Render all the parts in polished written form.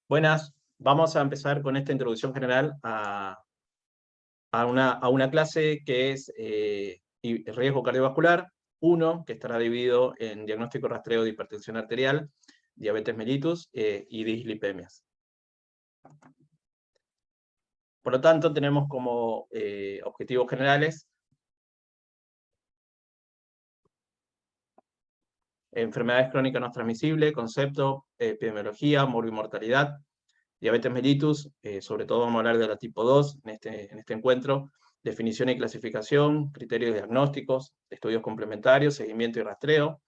Buenas, vamos a empezar con esta introducción general a una clase que es riesgo cardiovascular 1, que estará dividido en diagnóstico y rastreo de hipertensión arterial, diabetes mellitus y dislipemias. Por lo tanto, tenemos como objetivos generales enfermedades crónicas no transmisibles, concepto, epidemiología, morbimortalidad, diabetes mellitus, sobre todo vamos a hablar de la tipo 2 en este encuentro, definición y clasificación, criterios diagnósticos, estudios complementarios, seguimiento y rastreo,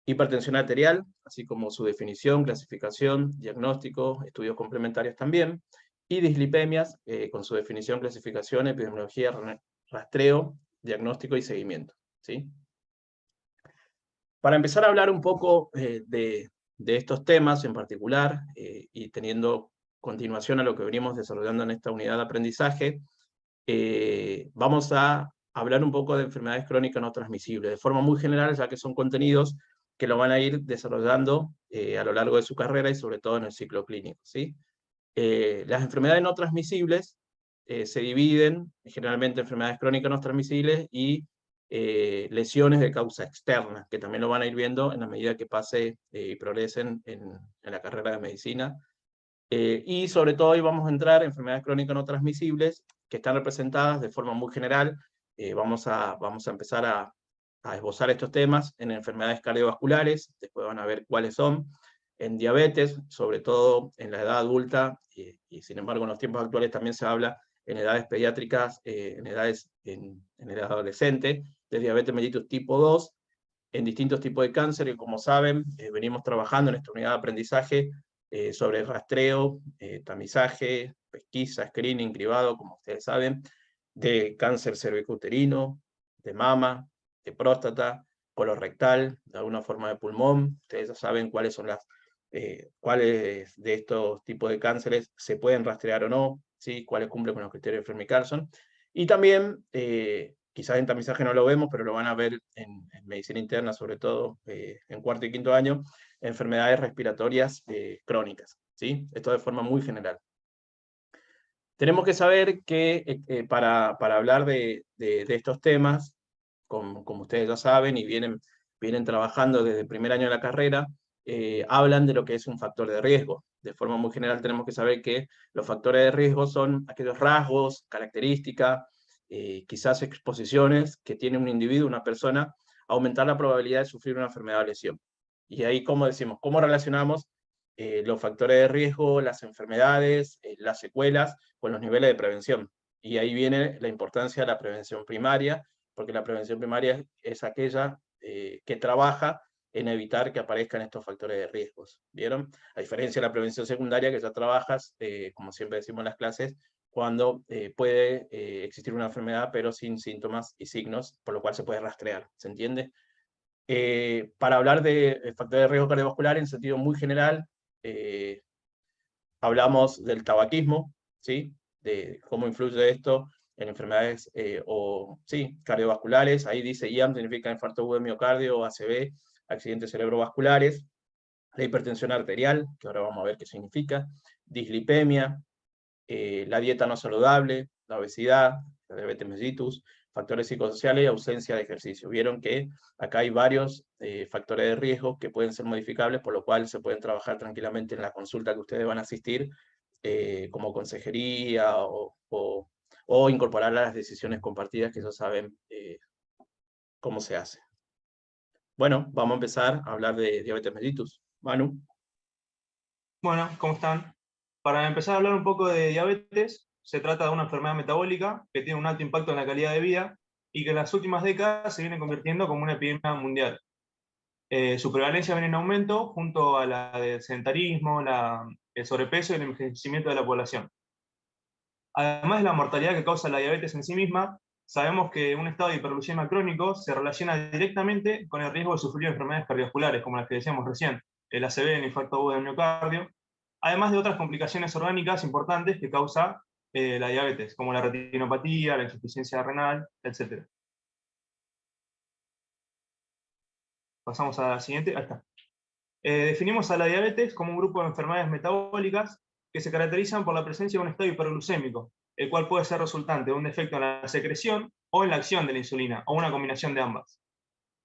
hipertensión arterial, así como su definición, clasificación, diagnóstico, estudios complementarios también, y dislipemias, con su definición, clasificación, epidemiología, rastreo, diagnóstico y seguimiento, ¿sí? Para empezar a hablar un poco de estos temas en particular, y teniendo continuación a lo que venimos desarrollando en esta unidad de aprendizaje, vamos a hablar un poco de enfermedades crónicas no transmisibles, de forma muy general, ya que son contenidos que lo van a ir desarrollando a lo largo de su carrera y sobre todo en el ciclo clínico, ¿sí? Las enfermedades no transmisibles se dividen generalmente en enfermedades crónicas no transmisibles y lesiones de causa externa, que también lo van a ir viendo en la medida que pase y progresen en la carrera de medicina. Y sobre todo hoy vamos a entrar en enfermedades crónicas no transmisibles que están representadas de forma muy general. Vamos a empezar a esbozar estos temas en enfermedades cardiovasculares, después van a ver cuáles son, en diabetes, sobre todo en la edad adulta, y sin embargo en los tiempos actuales también se habla en edades pediátricas, en edad adolescente, de diabetes mellitus tipo 2, en distintos tipos de cáncer, y como saben, venimos trabajando en esta unidad de aprendizaje sobre rastreo, tamizaje, pesquisa, screening, cribado, como ustedes saben, de cáncer cervicouterino, de mama, de próstata, colorectal, de alguna forma de pulmón. Ustedes ya saben cuáles son cuáles de estos tipos de cánceres se pueden rastrear o no, ¿sí? Cuáles cumplen con los criterios de Fermi-Carlson. Y también, quizás en tamizaje no lo vemos, pero lo van a ver en medicina interna, sobre todo en cuarto y quinto año, enfermedades respiratorias crónicas, ¿sí? Esto de forma muy general. Tenemos que saber que para hablar de estos temas, como ustedes ya saben y vienen trabajando desde el primer año de la carrera, hablan de lo que es un factor de riesgo. De forma muy general tenemos que saber que los factores de riesgo son aquellos rasgos, características, quizás exposiciones que tiene un individuo, una persona, a aumentar la probabilidad de sufrir una enfermedad o lesión. Y ahí, ¿cómo decimos? ¿Cómo relacionamos los factores de riesgo, las enfermedades, las secuelas, con los niveles de prevención? Y ahí viene la importancia de la prevención primaria, porque la prevención primaria es aquella que trabaja en evitar que aparezcan estos factores de riesgos, ¿vieron? A diferencia de la prevención secundaria, que ya trabajas, como siempre decimos en las clases, cuando puede existir una enfermedad, pero sin síntomas y signos, por lo cual se puede rastrear, ¿se entiende? Para hablar de factores de riesgo cardiovascular en sentido muy general, hablamos del tabaquismo, ¿sí? De cómo influye esto en enfermedades cardiovasculares. Ahí dice IAM, significa infarto agudo de miocardio, o ACV, accidentes cerebrovasculares. La hipertensión arterial, que ahora vamos a ver qué significa. Dislipemia, la dieta no saludable, la obesidad, la diabetes mellitus, factores psicosociales y ausencia de ejercicio. Vieron que acá hay varios factores de riesgo que pueden ser modificables, por lo cual se pueden trabajar tranquilamente en la consulta que ustedes van a asistir, como consejería o incorporar a las decisiones compartidas, que ya saben cómo se hace. Bueno, vamos a empezar a hablar de diabetes mellitus. Manu. Bueno, ¿cómo están? Para empezar a hablar un poco de diabetes, se trata de una enfermedad metabólica que tiene un alto impacto en la calidad de vida y que en las últimas décadas se viene convirtiendo como una epidemia mundial. Su prevalencia viene en aumento junto a la del sedentarismo, el sobrepeso y el envejecimiento de la población. Además de la mortalidad que causa la diabetes en sí misma, sabemos que un estado de hiperglucemia crónico se relaciona directamente con el riesgo de sufrir enfermedades cardiovasculares, como las que decíamos recién, el ACV, el infarto agudo del miocardio, además de otras complicaciones orgánicas importantes que causa la diabetes, como la retinopatía, la insuficiencia renal, etc. Pasamos a la siguiente. Ahí está. Definimos a la diabetes como un grupo de enfermedades metabólicas que se caracterizan por la presencia de un estado hiperglucémico, el cual puede ser resultante de un defecto en la secreción o en la acción de la insulina, o una combinación de ambas.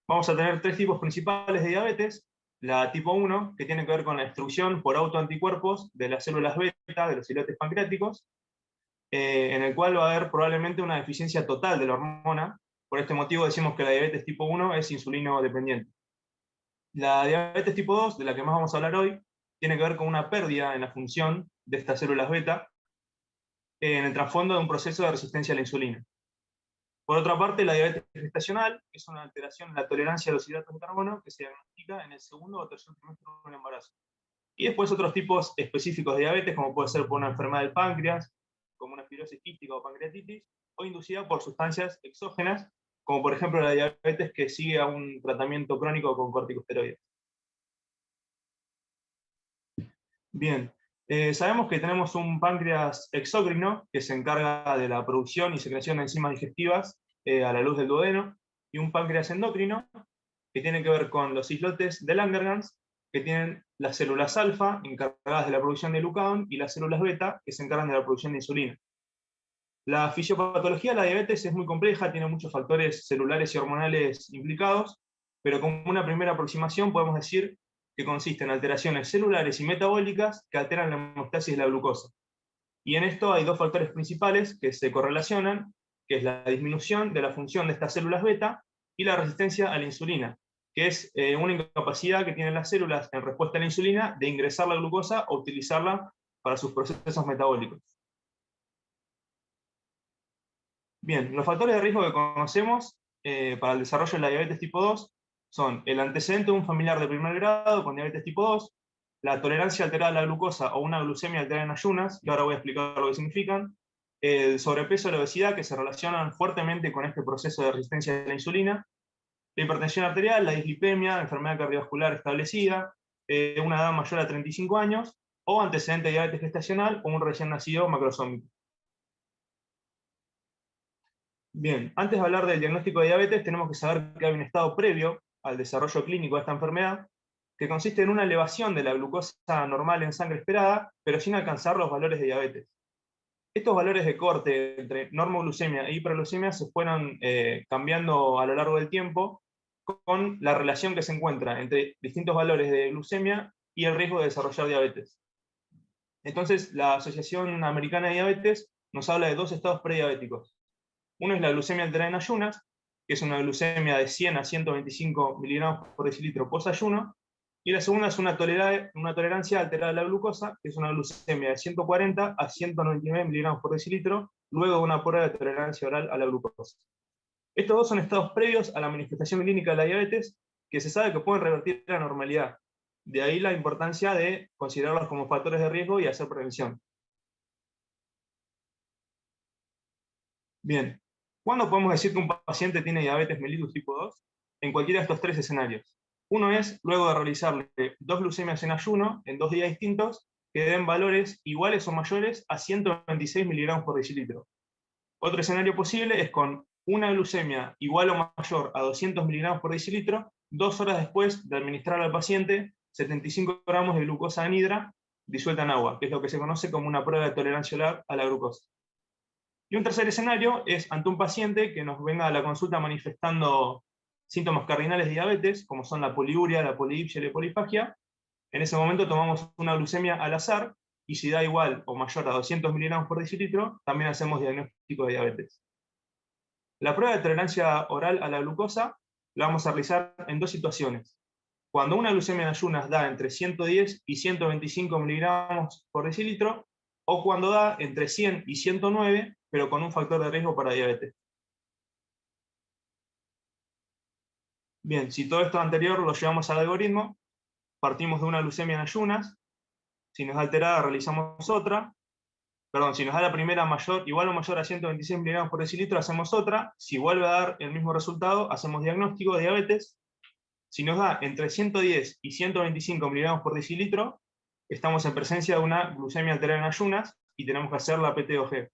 Vamos a tener tres tipos principales de diabetes. La tipo 1, que tiene que ver con la destrucción por autoanticuerpos de las células beta de los islotes pancreáticos, en el cual va a haber probablemente una deficiencia total de la hormona. Por este motivo decimos que la diabetes tipo 1 es insulino dependiente. La diabetes tipo 2, de la que más vamos a hablar hoy, tiene que ver con una pérdida en la función de estas células beta en el trasfondo de un proceso de resistencia a la insulina. Por otra parte, la diabetes gestacional es una alteración en la tolerancia a los hidratos de carbono que se diagnostica en el segundo o tercer trimestre del embarazo. Y después otros tipos específicos de diabetes, como puede ser por una enfermedad del páncreas, como una fibrosis quística o pancreatitis, o inducida por sustancias exógenas, como por ejemplo la diabetes que sigue a un tratamiento crónico con corticosteroides. Bien, sabemos que tenemos un páncreas exócrino que se encarga de la producción y secreción de enzimas digestivas a la luz del duodeno, y un páncreas endocrino que tiene que ver con los islotes de Langerhans, que tienen las células alfa encargadas de la producción de glucagón y las células beta que se encargan de la producción de insulina. La fisiopatología de la diabetes es muy compleja, tiene muchos factores celulares y hormonales implicados, pero como una primera aproximación podemos decir que consiste en alteraciones celulares y metabólicas que alteran la homeostasis de la glucosa. Y en esto hay dos factores principales que se correlacionan, que es la disminución de la función de estas células beta y la resistencia a la insulina, que es una incapacidad que tienen las células en respuesta a la insulina de ingresar la glucosa o utilizarla para sus procesos metabólicos. Bien, los factores de riesgo que conocemos para el desarrollo de la diabetes tipo 2 son el antecedente de un familiar de primer grado con diabetes tipo 2, la tolerancia alterada a la glucosa o una glucemia alterada en ayunas, y ahora voy a explicar lo que significan, el sobrepeso y la obesidad, que se relacionan fuertemente con este proceso de resistencia a la insulina, la hipertensión arterial, la dislipemia, enfermedad cardiovascular establecida, una edad mayor a 35 años, o antecedente de diabetes gestacional o un recién nacido macrosómico. Bien, antes de hablar del diagnóstico de diabetes, tenemos que saber que hay un estado previo al desarrollo clínico de esta enfermedad, que consiste en una elevación de la glucosa normal en sangre esperada, pero sin alcanzar los valores de diabetes. Estos valores de corte entre normoglucemia e hiperglucemia se fueron cambiando a lo largo del tiempo con la relación que se encuentra entre distintos valores de glucemia y el riesgo de desarrollar diabetes. Entonces, la Asociación Americana de Diabetes nos habla de dos estados prediabéticos. Uno es la glucemia alterada en ayunas, que es una glucemia de 100 a 125 miligramos por decilitro post-ayuno, y la segunda es una tolerancia alterada a la glucosa, que es una glucemia de 140 a 199 miligramos por decilitro, luego de una prueba de tolerancia oral a la glucosa. Estos dos son estados previos a la manifestación clínica de la diabetes, que se sabe que pueden revertir la normalidad. De ahí la importancia de considerarlos como factores de riesgo y hacer prevención. Bien, ¿cuándo podemos decir que un paciente tiene diabetes mellitus tipo 2? En cualquiera de estos tres escenarios. Uno es luego de realizarle dos glucemias en ayuno en 2 días distintos que den valores iguales o mayores a 126 miligramos por decilitro. Otro escenario posible es con una glucemia igual o mayor a 200 miligramos por decilitro, 2 horas después de administrar al paciente 75 gramos de glucosa anhidra disuelta en agua, que es lo que se conoce como una prueba de tolerancia oral a la glucosa. Y un tercer escenario es ante un paciente que nos venga a la consulta manifestando síntomas cardinales de diabetes, como son la poliuria, la polidipsia y la polifagia. En ese momento tomamos una glucemia al azar, y si da igual o mayor a 200 miligramos por decilitro, también hacemos diagnóstico de diabetes. La prueba de tolerancia oral a la glucosa la vamos a realizar en dos situaciones. Cuando una glucemia en ayunas da entre 110 y 125 miligramos por decilitro, o cuando da entre 100 y 109, pero con un factor de riesgo para diabetes. Bien, si todo esto anterior lo llevamos al algoritmo, partimos de una glucemia en ayunas, si nos da alterada realizamos otra, si nos da la primera igual o mayor a 126 miligramos por decilitro, hacemos otra, si vuelve a dar el mismo resultado, hacemos diagnóstico de diabetes. Si nos da entre 110 y 125 miligramos por decilitro, estamos en presencia de una glucemia alterada en ayunas y tenemos que hacer la PT-OG.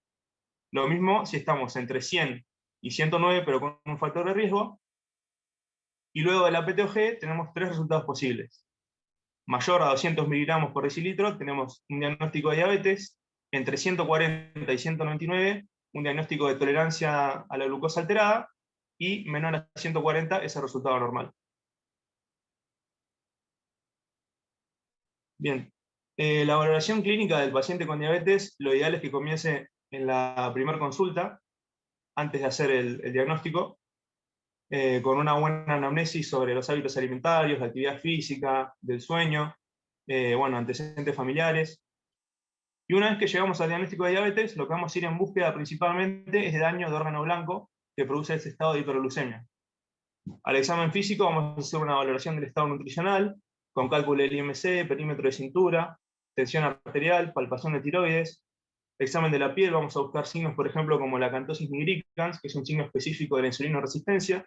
Lo mismo si estamos entre 100 y 109, pero con un factor de riesgo. Y luego de la PT-OG tenemos tres resultados posibles. mayor a 200 miligramos por decilitro, tenemos un diagnóstico de diabetes. Entre 140 y 199, un diagnóstico de tolerancia a la glucosa alterada, y menor a 140 es el resultado normal. Bien, la valoración clínica del paciente con diabetes, lo ideal es que comience en la primera consulta, antes de hacer el diagnóstico, con una buena anamnesis sobre los hábitos alimentarios, la actividad física, del sueño, bueno, antecedentes familiares. Y una vez que llegamos al diagnóstico de diabetes, lo que vamos a ir en búsqueda principalmente es de daño de órgano blanco que produce ese estado de hiperglucemia. Al examen físico vamos a hacer una valoración del estado nutricional, con cálculo del IMC, perímetro de cintura, tensión arterial, palpación de tiroides. Examen de la piel, vamos a buscar signos, por ejemplo, como la acantosis nigricans, que es un signo específico de la insulinoresistencia.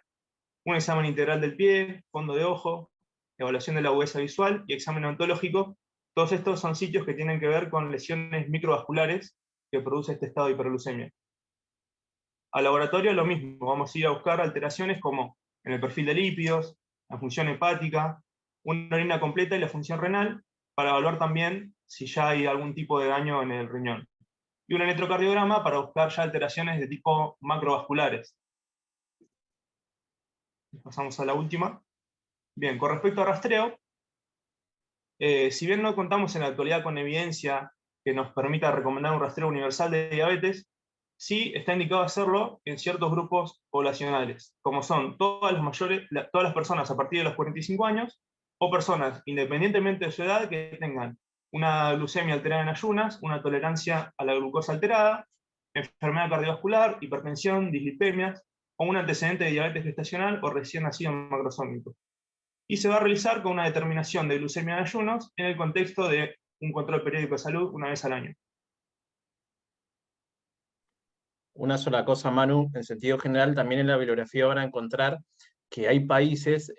Un examen integral del pie, fondo de ojo, evaluación de la agudeza visual y examen ontológico. Todos estos son sitios que tienen que ver con lesiones microvasculares que produce este estado de hiperglucemia. Al laboratorio lo mismo, vamos a ir a buscar alteraciones como en el perfil de lípidos, la función hepática, una orina completa y la función renal, para evaluar también si ya hay algún tipo de daño en el riñón. Y un electrocardiograma para buscar ya alteraciones de tipo macrovasculares. Pasamos a la última. Bien, con respecto a rastreo, si bien no contamos en la actualidad con evidencia que nos permita recomendar un rastreo universal de diabetes, sí está indicado hacerlo en ciertos grupos poblacionales, como son todas las personas a partir de los 45 años, o personas, independientemente de su edad, que tengan una glucemia alterada en ayunas, una tolerancia a la glucosa alterada, enfermedad cardiovascular, hipertensión, dislipemias, o un antecedente de diabetes gestacional o recién nacido macrosómico. Y se va a realizar con una determinación de glucemia en ayunos en el contexto de un control periódico de salud una vez al año. Una sola cosa, Manu, en sentido general, también en la bibliografía van a encontrar que hay países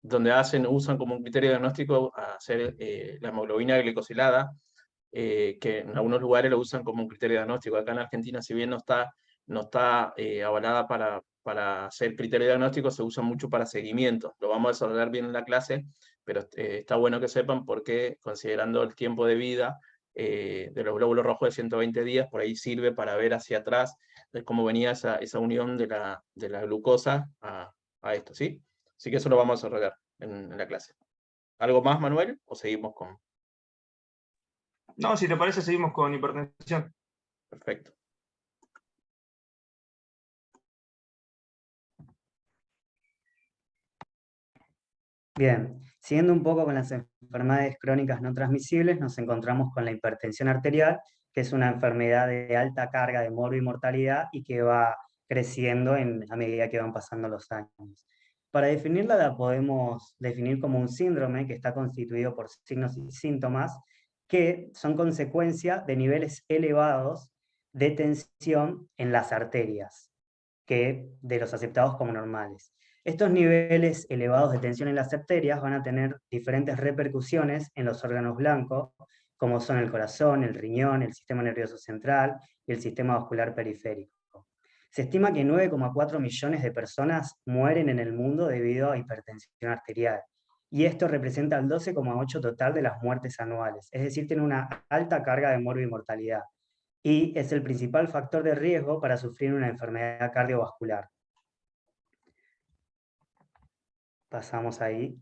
donde usan como un criterio diagnóstico hacer la hemoglobina glicosilada, que en algunos lugares lo usan como un criterio diagnóstico. Acá en Argentina, si bien no está avalada para hacer criterio diagnóstico, se usa mucho para seguimiento. Lo vamos a desarrollar bien en la clase, pero está bueno que sepan porque, considerando el tiempo de vida de los glóbulos rojos de 120 días, por ahí sirve para ver hacia atrás de cómo venía esa unión de la glucosa a esto, ¿sí? Así que eso lo vamos a desarrollar en la clase. ¿Algo más, Manuel? ¿O seguimos con...? No, si te parece, seguimos con hipertensión. Perfecto. Bien, siguiendo un poco con las enfermedades crónicas no transmisibles, nos encontramos con la hipertensión arterial, que es una enfermedad de alta carga de morbi-mortalidad y que va creciendo a medida que van pasando los años. Para definirla la podemos definir como un síndrome que está constituido por signos y síntomas que son consecuencia de niveles elevados de tensión en las arterias, que de los aceptados como normales. Estos niveles elevados de tensión en las arterias van a tener diferentes repercusiones en los órganos blancos, como son el corazón, el riñón, el sistema nervioso central y el sistema vascular periférico. Se estima que 9,4 millones de personas mueren en el mundo debido a hipertensión arterial, y esto representa el 12,8% total de las muertes anuales, es decir, tiene una alta carga de morbimortalidad, y es el principal factor de riesgo para sufrir una enfermedad cardiovascular. Pasamos ahí.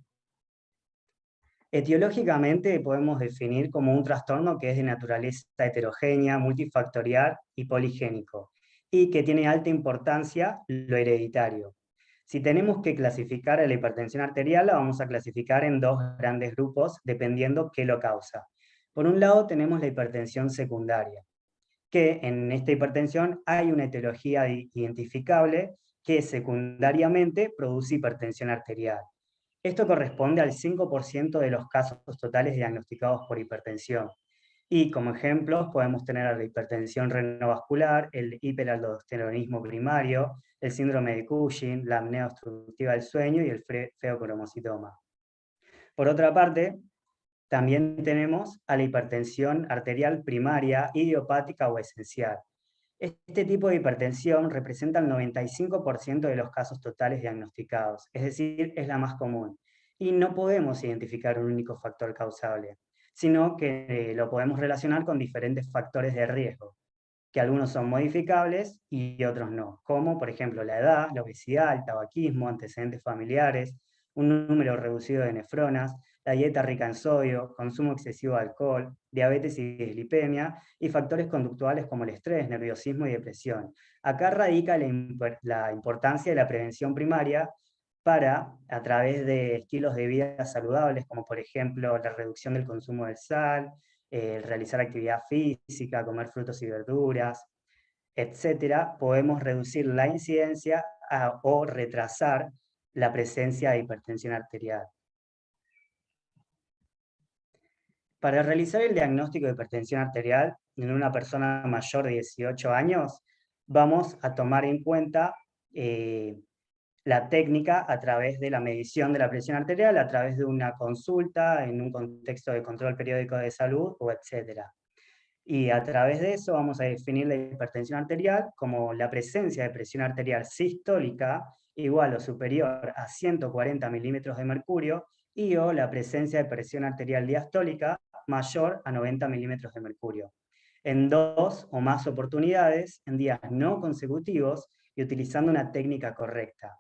Etiológicamente podemos definir como un trastorno que es de naturaleza heterogénea, multifactorial y poligénico, y que tiene alta importancia lo hereditario. Si tenemos que clasificar a la hipertensión arterial, la vamos a clasificar en dos grandes grupos, dependiendo qué lo causa. Por un lado tenemos la hipertensión secundaria, que en esta hipertensión hay una etiología identificable que secundariamente produce hipertensión arterial. Esto corresponde al 5% de los casos totales diagnosticados por hipertensión. Y como ejemplos podemos tener a la hipertensión renovascular, el hiperaldosteronismo primario, el síndrome de Cushing, la apnea obstructiva del sueño y el feocromocitoma. Por otra parte, también tenemos a la hipertensión arterial primaria, idiopática o esencial. Este tipo de hipertensión representa el 95% de los casos totales diagnosticados, es decir, es la más común. y no podemos identificar un único factor causable, sino que lo podemos relacionar con diferentes factores de riesgo, que algunos son modificables y otros no, como por ejemplo la edad, la obesidad, el tabaquismo, antecedentes familiares, un número reducido de nefronas, la dieta rica en sodio, consumo excesivo de alcohol, diabetes y dislipemia, y factores conductuales como el estrés, nerviosismo y depresión. Acá radica la importancia de la prevención primaria para, a través de estilos de vida saludables, como por ejemplo la reducción del consumo de sal, realizar actividad física, comer frutos y verduras, etcétera, podemos reducir la incidencia o retrasar la presencia de hipertensión arterial. Para realizar el diagnóstico de hipertensión arterial en una persona mayor de 18 años, vamos a tomar en cuenta la técnica a través de la medición de la presión arterial, a través de una consulta, en un contexto de control periódico de salud, o etcétera. Y a través de eso vamos a definir la hipertensión arterial como la presencia de presión arterial sistólica igual o superior a 140 milímetros de mercurio y o la presencia de presión arterial diastólica mayor a 90 milímetros de mercurio, en 2 o más oportunidades, en días no consecutivos y utilizando una técnica correcta.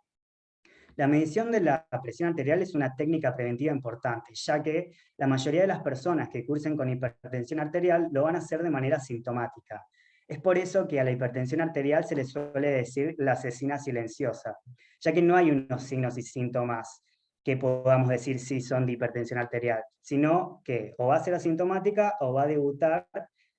La medición de la presión arterial es una técnica preventiva importante, ya que la mayoría de las personas que cursen con hipertensión arterial lo van a hacer de manera sintomática. Es por eso que a la hipertensión arterial se le suele decir la asesina silenciosa, ya que no hay unos signos y síntomas que podamos decir si son de hipertensión arterial, sino que o va a ser asintomática o va a debutar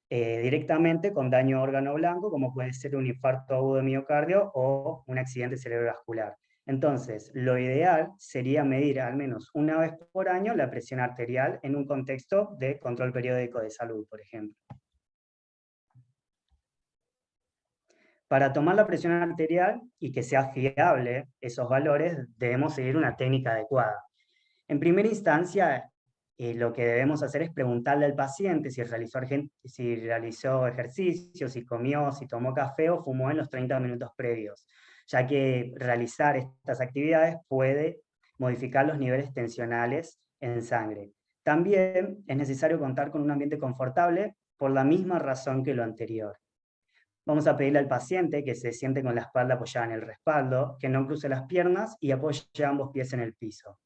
directamente con daño a órgano blanco, como puede ser un infarto agudo de miocardio o un accidente cerebrovascular. Entonces, lo ideal sería medir al menos una vez por año la presión arterial en un contexto de control periódico de salud, por ejemplo. Para tomar la presión arterial y que sea fiable esos valores, debemos seguir una técnica adecuada. En primera instancia, lo que debemos hacer es preguntarle al paciente si realizó ejercicio, si comió, si tomó café o fumó en los 30 minutos previos, ya que realizar estas actividades puede modificar los niveles tensionales en sangre. También es necesario contar con un ambiente confortable por la misma razón que lo anterior. Vamos a pedirle al paciente que se siente con la espalda apoyada en el respaldo, que no cruce las piernas y apoye ambos pies en el piso.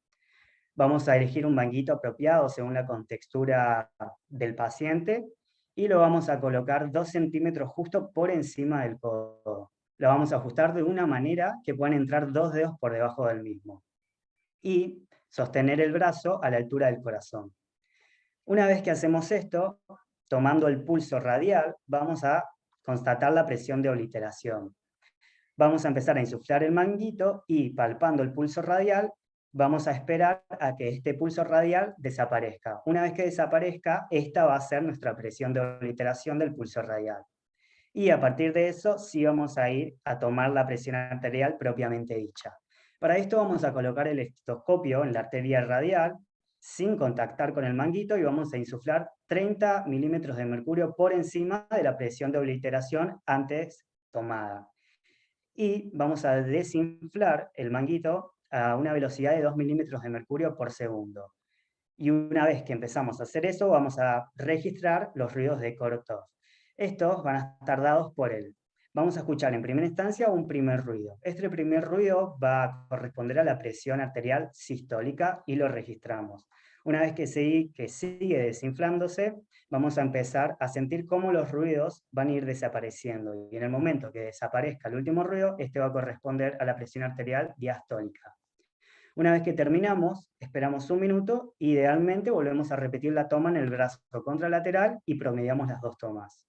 Vamos a elegir un banquito apropiado según la contextura del paciente y lo vamos a colocar 2 centímetros justo por encima del codo. Lo vamos a ajustar de una manera que puedan entrar 2 dedos por debajo del mismo. Y sostener el brazo a la altura del corazón. Una vez que hacemos esto, tomando el pulso radial, vamos a constatar la presión de obliteración. Vamos a empezar a insuflar el manguito y palpando el pulso radial, vamos a esperar a que este pulso radial desaparezca. Una vez que desaparezca, esta va a ser nuestra presión de obliteración del pulso radial. Y a partir de eso, sí vamos a ir a tomar la presión arterial propiamente dicha. Para esto vamos a colocar el estetoscopio en la arteria radial, sin contactar con el manguito, y vamos a insuflar 30 milímetros de mercurio por encima de la presión de obliteración antes tomada. Y vamos a desinflar el manguito a una velocidad de 2 milímetros de mercurio por segundo. Y una vez que empezamos a hacer eso, vamos a registrar los ruidos de Korotov. Estos van a estar dados por él. Vamos a escuchar en primera instancia un primer ruido. Este primer ruido va a corresponder a la presión arterial sistólica y lo registramos. Una vez que sigue desinflándose, vamos a empezar a sentir cómo los ruidos van a ir desapareciendo. Y en el momento que desaparezca el último ruido, este va a corresponder a la presión arterial diastólica. Una vez que terminamos, esperamos 1 minuto, idealmente volvemos a repetir la toma en el brazo contralateral y promediamos las 2 tomas.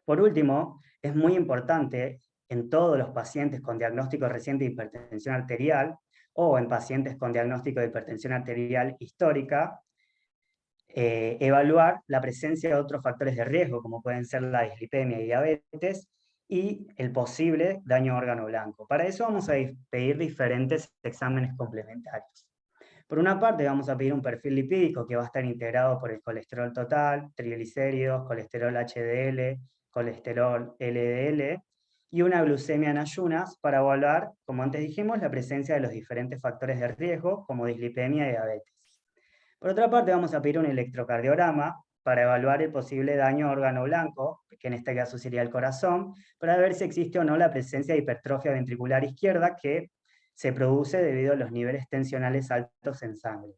Por último, es muy importante en todos los pacientes con diagnóstico reciente de hipertensión arterial o en pacientes con diagnóstico de hipertensión arterial histórica, evaluar la presencia de otros factores de riesgo, como pueden ser la dislipemia y diabetes, y el posible daño a órgano blanco. Para eso vamos a pedir diferentes exámenes complementarios. Por una parte vamos a pedir un perfil lipídico que va a estar integrado por el colesterol total, triglicéridos, colesterol HDL, colesterol LDL, y una glucemia en ayunas para evaluar, como antes dijimos, la presencia de los diferentes factores de riesgo, como dislipemia y diabetes. Por otra parte, vamos a pedir un electrocardiograma para evaluar el posible daño a órgano blanco, que en este caso sería el corazón, para ver si existe o no la presencia de hipertrofia ventricular izquierda que se produce debido a los niveles tensionales altos en sangre.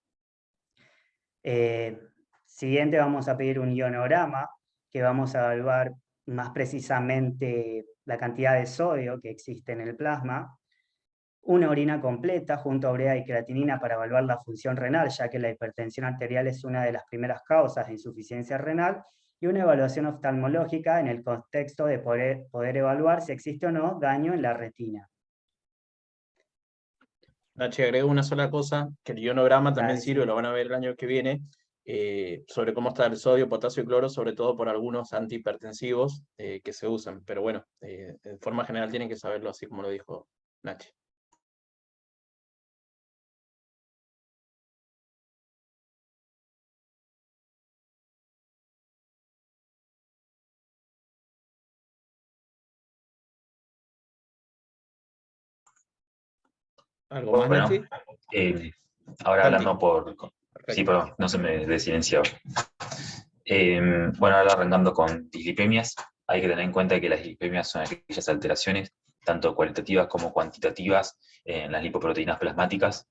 Siguiente vamos a pedir un ionograma, que vamos a evaluar más precisamente la cantidad de sodio que existe en el plasma, una orina completa junto a urea y creatinina para evaluar la función renal, ya que la hipertensión arterial es una de las primeras causas de insuficiencia renal, y una evaluación oftalmológica en el contexto de poder evaluar si existe o no daño en la retina. Nachi, agrego una sola cosa, que el ionograma también Dale, sirve, sí. lo van a ver el año que viene, sobre cómo está el sodio, potasio y cloro, sobre todo por algunos antihipertensivos que se usan. Pero bueno, de forma general tienen que saberlo así como lo dijo Nachi. ¿Algo más, Bueno, Nachi? ahora Santi. hablando por... Perfecto. Sí, perdón, no se me desilenciaba. Bueno, ahora arrancando con dislipemias, hay que tener en cuenta que las dislipemias son aquellas alteraciones, tanto cualitativas como cuantitativas, en las lipoproteínas plasmáticas.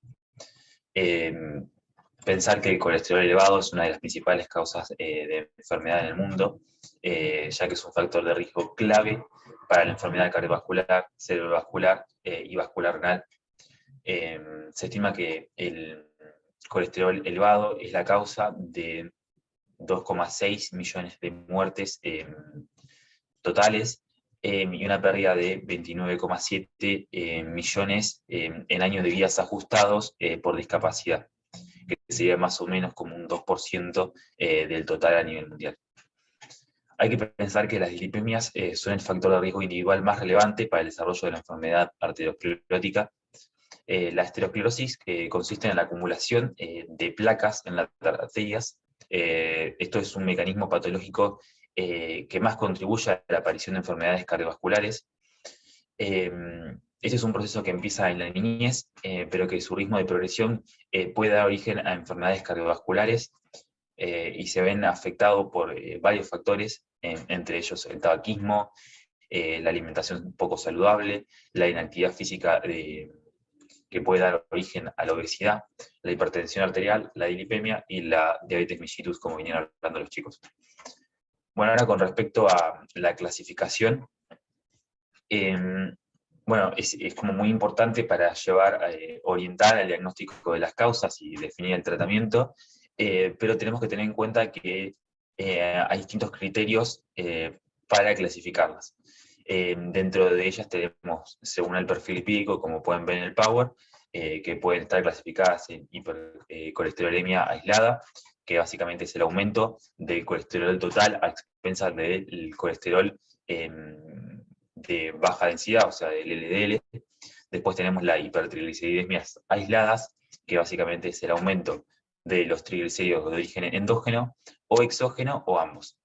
Pensar que el colesterol elevado es una de las principales causas de enfermedad en el mundo, ya que es un factor de riesgo clave para la enfermedad cardiovascular, cerebrovascular y vascular renal. Se estima que el colesterol elevado es la causa de 2,6 millones de muertes totales y una pérdida de 29,7 millones en años de vidas ajustados por discapacidad, que sería más o menos como un 2% del total a nivel mundial. Hay que pensar que las dislipemias son el factor de riesgo individual más relevante para el desarrollo de la enfermedad arteriosclerótica. La esterosclerosis consiste en la acumulación de placas en las arterias. Esto es un mecanismo patológico que más contribuye a la aparición de enfermedades cardiovasculares. Este es un proceso que empieza en la niñez, pero que su ritmo de progresión puede dar origen a enfermedades cardiovasculares y se ven afectados por varios factores, entre ellos el tabaquismo, la alimentación poco saludable, la inactividad física que puede dar origen a la obesidad, la hipertensión arterial, la dislipemia y la diabetes mellitus, como vinieron hablando los chicos. Bueno, ahora con respecto a la clasificación, bueno, es como muy importante para orientar el diagnóstico de las causas y definir el tratamiento, pero tenemos que tener en cuenta que hay distintos criterios para clasificarlas. Dentro de ellas tenemos, según el perfil lipídico, como pueden ver en el Power, que pueden estar clasificadas en hipercolesterolemia aislada, que básicamente es el aumento del colesterol total a expensas del colesterol de baja densidad, o sea, del LDL. Después tenemos la hipertrigliceridemias aisladas, que básicamente es el aumento de los triglicéridos de origen endógeno o exógeno o ambos.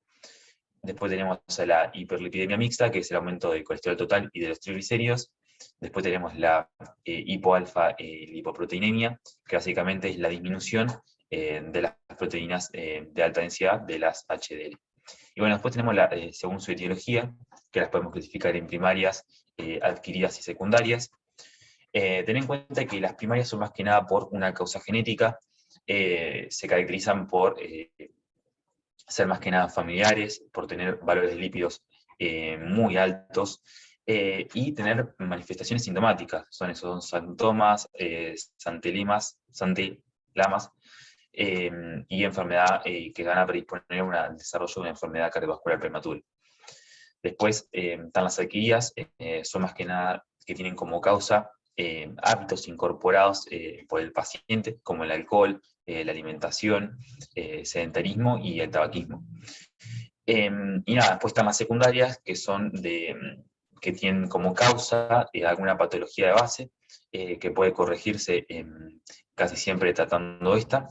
Después tenemos la hiperlipidemia mixta, que es el aumento del colesterol total y de los triglicéridos. Después tenemos la hipoalfa lipoproteinemia, que básicamente es la disminución de las proteínas de alta densidad de las HDL. Y bueno, después tenemos, según su etiología, que las podemos clasificar en primarias, adquiridas y secundarias. Ten en cuenta que las primarias son más que nada por una causa genética, se caracterizan por ser más que nada familiares, por tener valores de lípidos muy altos y tener manifestaciones sintomáticas. Son esos síntomas, santelamas y enfermedad que van a predisponer al desarrollo de una enfermedad cardiovascular prematura. Después están las adquiridas, son más que nada que tienen como causa hábitos incorporados por el paciente, como el alcohol, la alimentación, sedentarismo y el tabaquismo. Y nada, después están las secundarias, que son que tienen como causa alguna patología de base, que puede corregirse casi siempre tratando esta.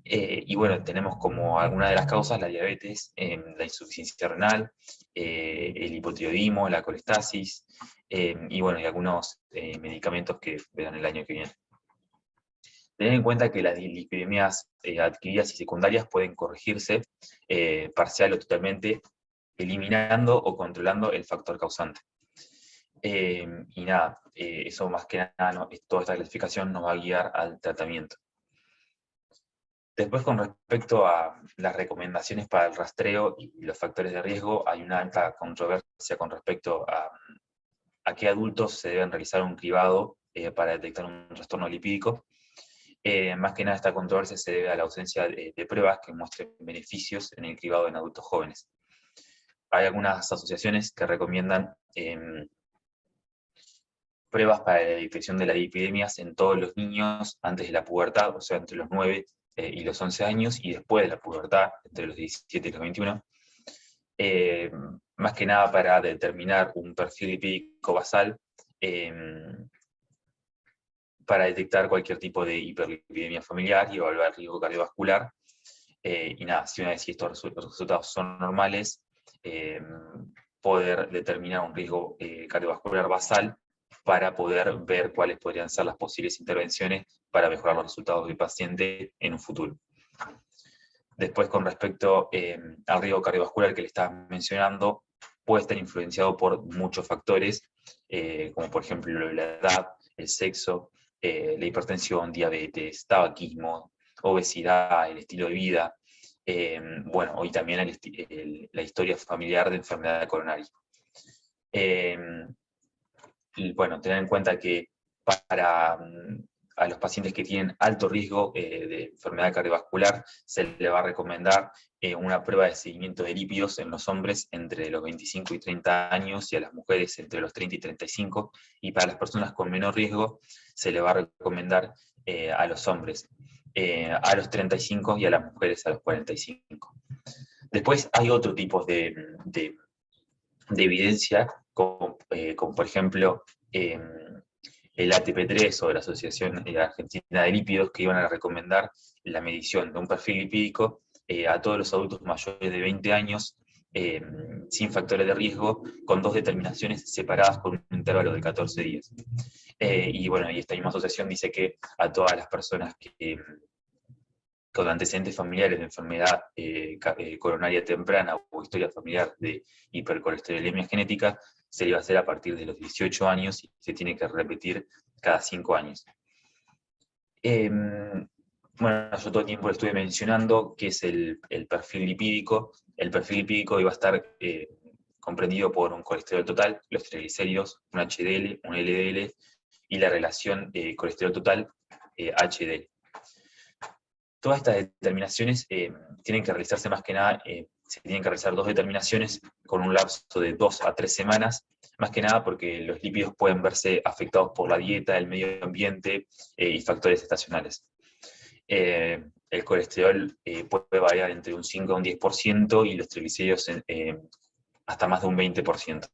Y bueno, tenemos como alguna de las causas la diabetes, la insuficiencia renal, el hipotiroidismo, la colestasis, y bueno, y algunos medicamentos que verán el año que viene. Tener en cuenta que las dislipidemias adquiridas y secundarias pueden corregirse parcial o totalmente, eliminando o controlando el factor causante. Y nada, eso más que nada, toda esta clasificación nos va a guiar al tratamiento. Después, con respecto a las recomendaciones para el rastreo y los factores de riesgo, hay una alta controversia con respecto a qué adultos se deben realizar un cribado para detectar un trastorno lipídico. Más que nada esta controversia se debe a la ausencia de pruebas que muestren beneficios en el cribado en adultos jóvenes. Hay algunas asociaciones que recomiendan pruebas para la detección de las lipidemias en todos los niños antes de la pubertad, o sea, entre los 9 y los 11 años, y después de la pubertad, entre los 17 y los 21, más que nada para determinar un perfil lipídico basal, para detectar cualquier tipo de hiperlipidemia familiar y evaluar el riesgo cardiovascular. Y nada, si una vez estos resultados son normales, poder determinar un riesgo cardiovascular basal para poder ver cuáles podrían ser las posibles intervenciones para mejorar los resultados del paciente en un futuro. Después, con respecto al riesgo cardiovascular que le estaba mencionando, puede estar influenciado por muchos factores, como por ejemplo la edad, el sexo, la hipertensión, diabetes, tabaquismo, obesidad, el estilo de vida, bueno, y también la historia familiar de enfermedad coronaria. Y bueno, tener en cuenta que para a los pacientes que tienen alto riesgo de enfermedad cardiovascular se le va a recomendar una prueba de seguimiento de lípidos en los hombres entre los 25 y 30 años y a las mujeres entre los 30 y 35, y para las personas con menor riesgo se le va a recomendar a los hombres a los 35 y a las mujeres a los 45. Después hay otro tipo de evidencia, como por ejemplo el ATP3 o la Asociación Argentina de Lípidos, que iban a recomendar la medición de un perfil lipídico a todos los adultos mayores de 20 años, sin factores de riesgo, con 2 determinaciones separadas por un intervalo de 14 días. Y bueno, y esta misma asociación dice que a todas las personas que con antecedentes familiares de enfermedad coronaria temprana o historia familiar de hipercolesterolemia genética, se le va a hacer a partir de los 18 años y se tiene que repetir cada 5 años. Bueno, yo todo el tiempo lo estuve mencionando, que es el perfil lipídico. El perfil lipídico iba a estar comprendido por un colesterol total, los triglicéridos, un HDL, un LDL, y la relación colesterol total HDL. Todas estas determinaciones tienen que realizarse más que nada, se tienen que realizar 2 determinaciones con un lapso de 2 a 3 semanas, más que nada porque los lípidos pueden verse afectados por la dieta, el medio ambiente y factores estacionales. El colesterol puede variar entre un 5 a un 10% y los triglicéridos hasta más de un 20%.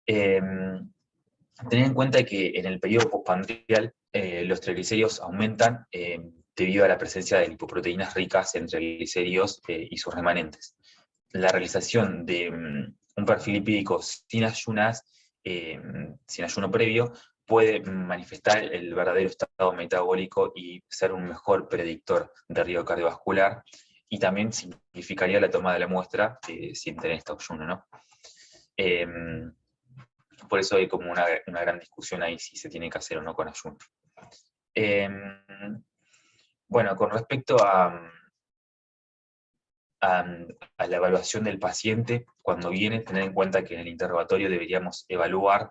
Tener en cuenta que en el periodo postprandial los triglicéridos aumentan debido a la presencia de lipoproteínas ricas en triglicéridos y sus remanentes. La realización de un perfil lipídico sin ayunas, sin ayuno previo, puede manifestar el verdadero estado metabólico y ser un mejor predictor de riesgo cardiovascular, y también significaría la toma de la muestra sin tener este ayuno, ¿no? Por eso hay como una gran discusión ahí si se tiene que hacer o no con ayuno. Bueno, con respecto a la evaluación del paciente, cuando viene, tener en cuenta que en el interrogatorio deberíamos evaluar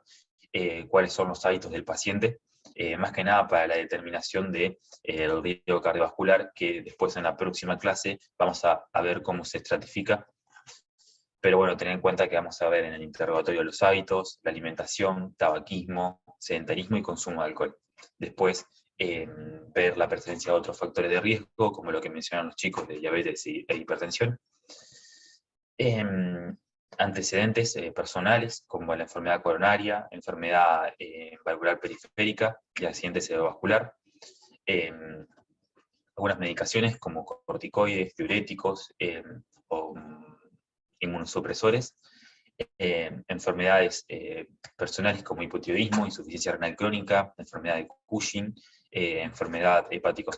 cuáles son los hábitos del paciente, más que nada para la determinación del riesgo cardiovascular, que después en la próxima clase vamos a ver cómo se estratifica. Pero bueno, tener en cuenta que vamos a ver en el interrogatorio los hábitos, la alimentación, tabaquismo, sedentarismo y consumo de alcohol. Después, ver la presencia de otros factores de riesgo, como lo que mencionan los chicos de diabetes e hipertensión. Antecedentes personales, como la enfermedad coronaria, enfermedad valvular periférica y accidente cerebrovascular. algunas medicaciones como corticoides, diuréticos o inmunosupresores, enfermedades personales como hipotiroidismo, insuficiencia renal crónica, enfermedad de Cushing, enfermedad hepático